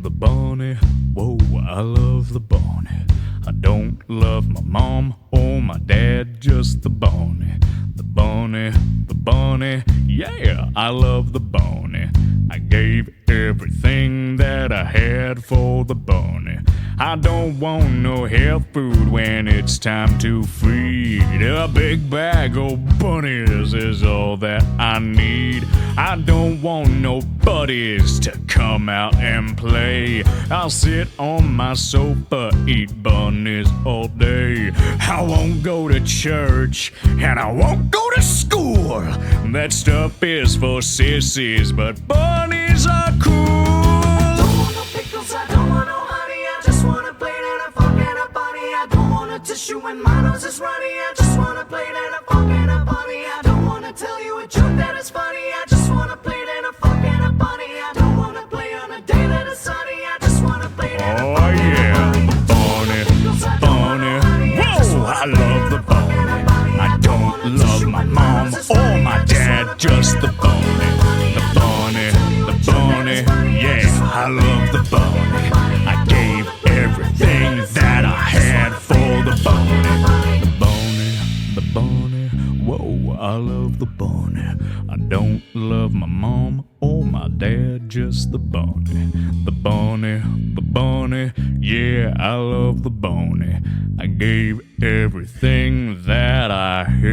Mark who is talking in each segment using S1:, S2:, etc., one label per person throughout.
S1: the bunny, whoa, I love the bunny. I don't love my mom or my dad, just the bunny. The bunny, yeah, I love the bunny. I gave everything that I had for the bunny. I don't want no health food when it's time to feed. A big bag of bunnies is all that I need. I don't want no buddies to come out and play. I'll sit on my sofa, eat bunnies all day. I won't go to church and I won't go to school. That stuff is for sissies, but bunnies are cool.
S2: I don't want no pickles, I don't want no honey. I just want a plate and a fork and a bunny. I don't want a tissue when my nose is runny. I just want a plate and a fork and a bunny. I don't want to tell you a joke that is funny. I just want a plate and a fork and a bunny. I don't want to play on a day that is sunny. I just want a plate and a fork and a bunny.
S1: Bunny, whoa, I love the bunny. I don't love my mom or my dad, just the bunny. The bunny, yeah, I love the bunny. I gave everything that I had for the bunny. The bunny, whoa, I love the bunny. I don't love my mom or my dad, just the bunny. The bunny, yeah, I love the bunny. I gave everything that I had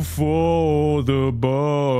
S1: for the bunny.